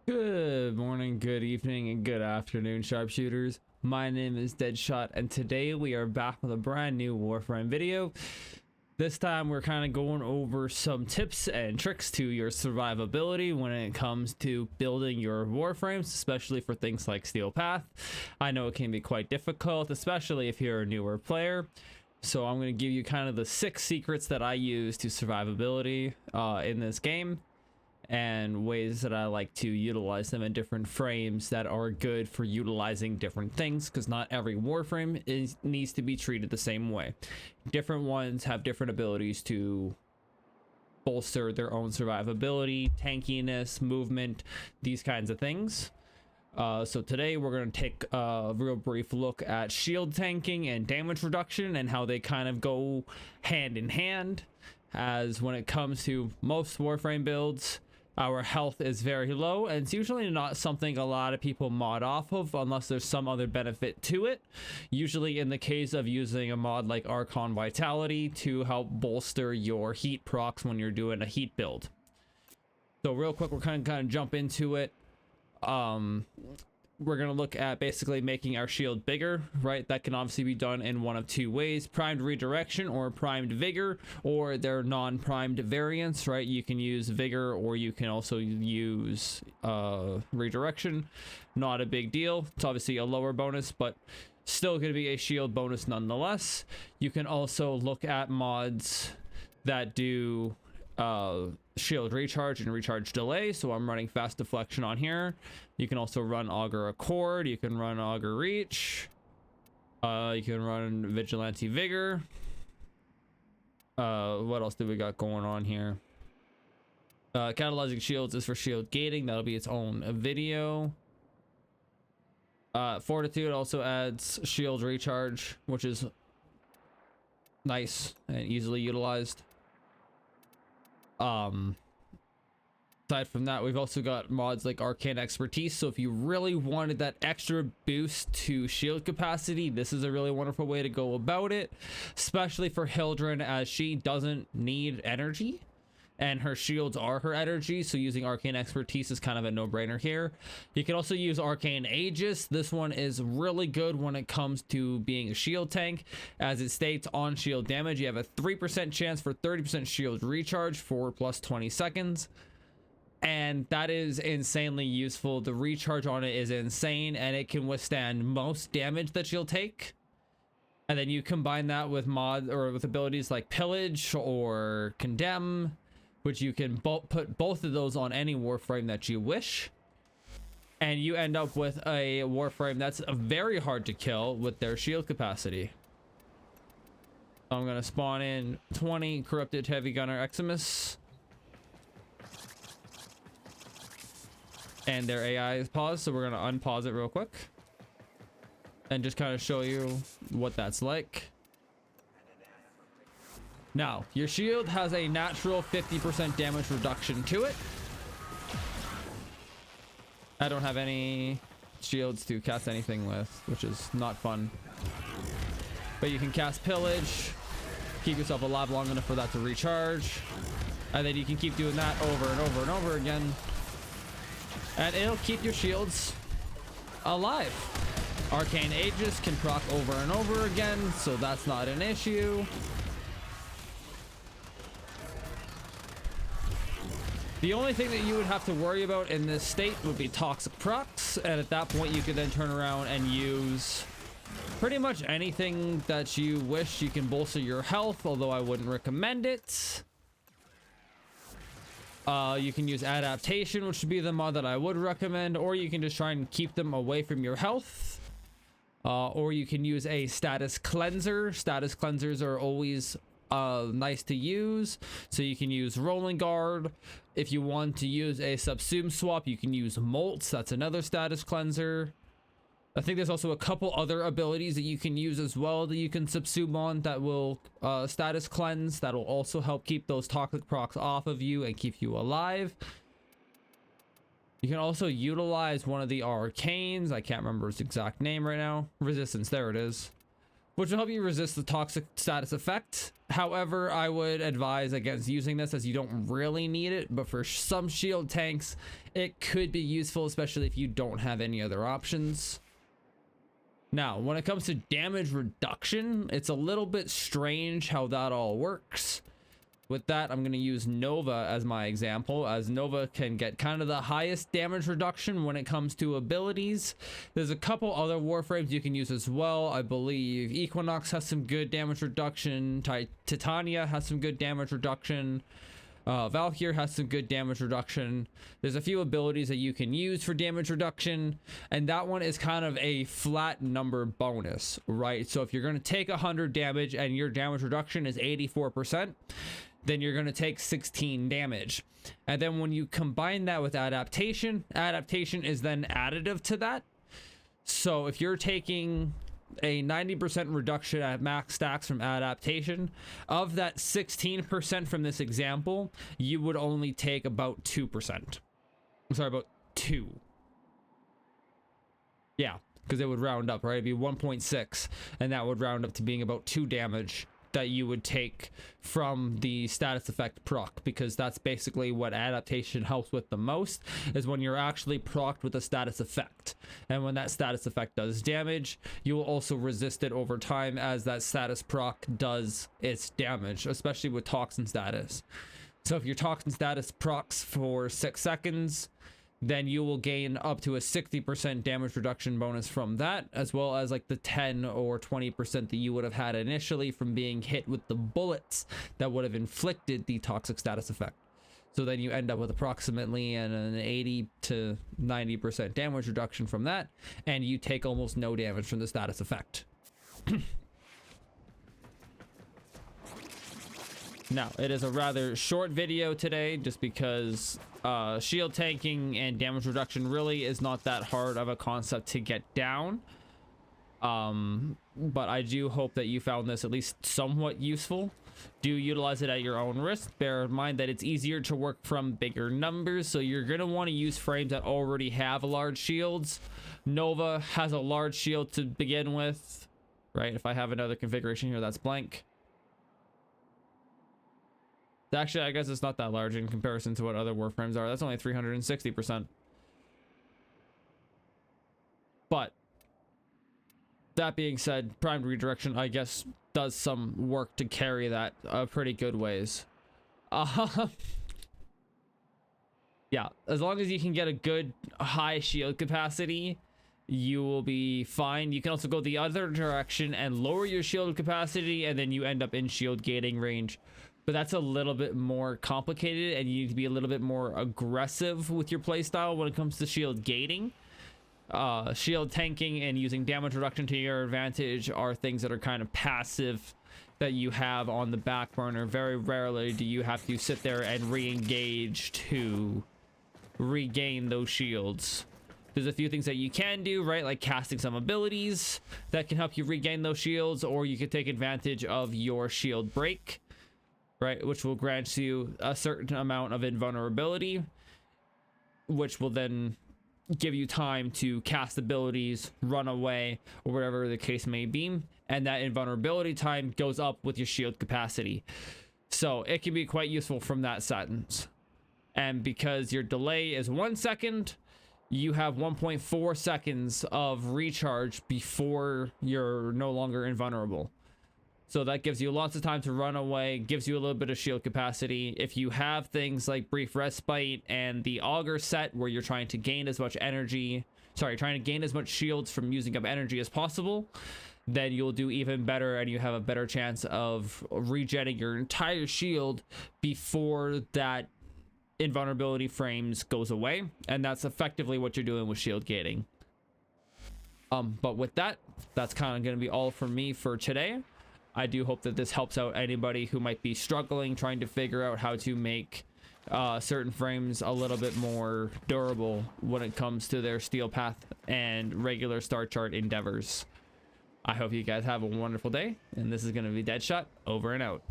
Good morning, good evening, and good afternoon, sharpshooters. My name is Deadshot, and today we are back with a brand new Warframe video. This time we're kind of going over some tips and tricks to your survivability when it comes to building your Warframes, especially for things like Steel Path. I know it can be quite difficult, especially if you're a newer player. So I'm going to give you kind of the 6 secrets that I use to survivability in this game, and ways that I like to utilize them in different frames that are good for utilizing different things, because not every warframe needs to be treated the same way. Different ones have different abilities to bolster their own survivability, tankiness, movement, these kinds of things. So today we're going to take a real brief look at shield tanking and damage reduction and how they kind of go hand in hand, as when it comes to most warframe builds, our health is very low, and it's usually not something a lot of people mod off of unless there's some other benefit to it. Usually in the case of using a mod like Archon Vitality to help bolster your heat procs when you're doing a heat build. So real quick, we're kind of jump into it. We're going to look at basically making our shield bigger, right? That can obviously be done in one of 2 ways: primed redirection or primed vigor, or they're non-primed variants, right? You can use vigor, or you can also use redirection. Not a big deal. It's obviously a lower bonus, but still going to be a shield bonus nonetheless. You can also look at mods that do shield recharge and recharge delay, so I'm running fast deflection on here. You can also run augur accord, you can run augur reach, you can run vigilante vigor. What else do we got going on here? Catalyzing shields is for shield gating. That'll be its own video. Fortitude also adds shield recharge, which is nice and easily utilized. Aside from that, we've also got mods like arcane expertise, so if you really wanted that extra boost to shield capacity, this is a really wonderful way to go about it, especially for Hildren, as she doesn't need energy and her shields are her energy, so using arcane expertise is kind of a no-brainer here. You can also use arcane aegis. This one is really good when it comes to being a shield tank. As it states, on shield damage you have a 3% chance for 30% shield recharge for plus 20 seconds, and that is insanely useful. The recharge on it is insane, and it can withstand most damage that you'll take. And then you combine that with mod or with abilities like pillage or condemn, which you can put both of those on any warframe that you wish, and you end up with a warframe that's very hard to kill with their shield capacity. I'm gonna spawn in 20 corrupted heavy gunner Eximus, and their AI is paused, so we're gonna unpause it real quick and just kind of show you what that's like. Now, your shield has a natural 50% damage reduction to it. I don't have any shields to cast anything with, which is not fun. But you can cast pillage, keep yourself alive long enough for that to recharge, and then you can keep doing that over and over and over again, and it'll keep your shields alive. Arcane Aegis can proc over and over again, so that's not an issue. The only thing that you would have to worry about in this state would be toxic procs, and at that point you could then turn around and use pretty much anything that you wish. You can bolster your health, although I wouldn't recommend it. You can use adaptation, which would be the mod that I would recommend, or you can just try and keep them away from your health. Or you can use a status cleanser. Status cleansers are always nice to use, so you can use rolling guard. If you want to use a subsume swap, you can use molts. That's another status cleanser. I think there's also a couple other abilities that you can use as well that you can subsume on that will status cleanse. That will also help keep those toxic procs off of you and keep you alive. You can also utilize one of the arcanes. I can't remember its exact name right now. Resistance, there it is. which will help you resist the toxic status effect. However, I would advise against using this as you don't really need it, but for some shield tanks, it could be useful, especially if you don't have any other options. Now, when it comes to damage reduction, it's a little bit strange how that all works. With that, I'm going to use Nova as my example, as Nova can get kind of the highest damage reduction when it comes to abilities. There's a couple other Warframes you can use as well. I believe Equinox has some good damage reduction. Titania has some good damage reduction. Valkyr has some good damage reduction. There's a few abilities that you can use for damage reduction, and that one is kind of a flat number bonus, right? So if you're going to take 100 damage and your damage reduction is 84%, then you're going to take 16 damage. And then when you combine that with adaptation is then additive to that. So if you're taking a 90% reduction at max stacks from adaptation, of that 16% from this example, you would only take about 2%. I'm sorry, about 2. Yeah, because it would round up, right? It'd be 1.6, and that would round up to being about 2 damage that you would take from the status effect proc, because that's basically what adaptation helps with the most, is when you're actually procced with a status effect. And when that status effect does damage, you will also resist it over time as that status proc does its damage, especially with toxin status. So if your toxin status procs for 6 seconds, then you will gain up to a 60% damage reduction bonus from that, as well as like the 10 or 20% that you would have had initially from being hit with the bullets that would have inflicted the toxic status effect. So then you end up with approximately an 80 to 90% damage reduction from that, and you take almost no damage from the status effect. Now, it is a rather short video today, just because shield tanking and damage reduction really is not that hard of a concept to get down. But I do hope that you found this at least somewhat useful. Do utilize it at your own risk. Bear in mind that it's easier to work from bigger numbers, so you're going to want to use frames that already have large shields. Nova has a large shield to begin with, right? If I have another configuration here that's blank. Actually, I guess it's not that large in comparison to what other Warframes are. That's only 360%. But that being said, primed redirection, I guess, does some work to carry that pretty good ways. Yeah, as long as you can get a good high shield capacity, you will be fine. You can also go the other direction and lower your shield capacity, and then you end up in shield gating range. But that's a little bit more complicated, and you need to be a little bit more aggressive with your playstyle when it comes to shield gating. Shield tanking and using damage reduction to your advantage are things that are kind of passive that you have on the back burner. Very rarely do you have to sit there and re-engage to regain those shields. There's a few things that you can do, right? Like casting some abilities that can help you regain those shields, or you could take advantage of your shield break, right, which will grant you a certain amount of invulnerability, which will then give you time to cast abilities, run away, or whatever the case may be, and that invulnerability time goes up with your shield capacity. So it can be quite useful from that sentence. And because your delay is 1 second, you have 1.4 seconds of recharge before you're no longer invulnerable. So that gives you lots of time to run away, gives you a little bit of shield capacity. If you have things like Brief Respite and the Augur set, where you're trying to gain as much energy, trying to gain as much shields from using up energy as possible, then you'll do even better, and you have a better chance of regenerating your entire shield before that invulnerability frames goes away. And that's effectively what you're doing with shield gating. But with that, that's kind of going to be all from me for today. I do hope that this helps out anybody who might be struggling, trying to figure out how to make certain frames a little bit more durable when it comes to their steel path and regular star chart endeavors. I hope you guys have a wonderful day, and this is going to be Deadshot, over and out.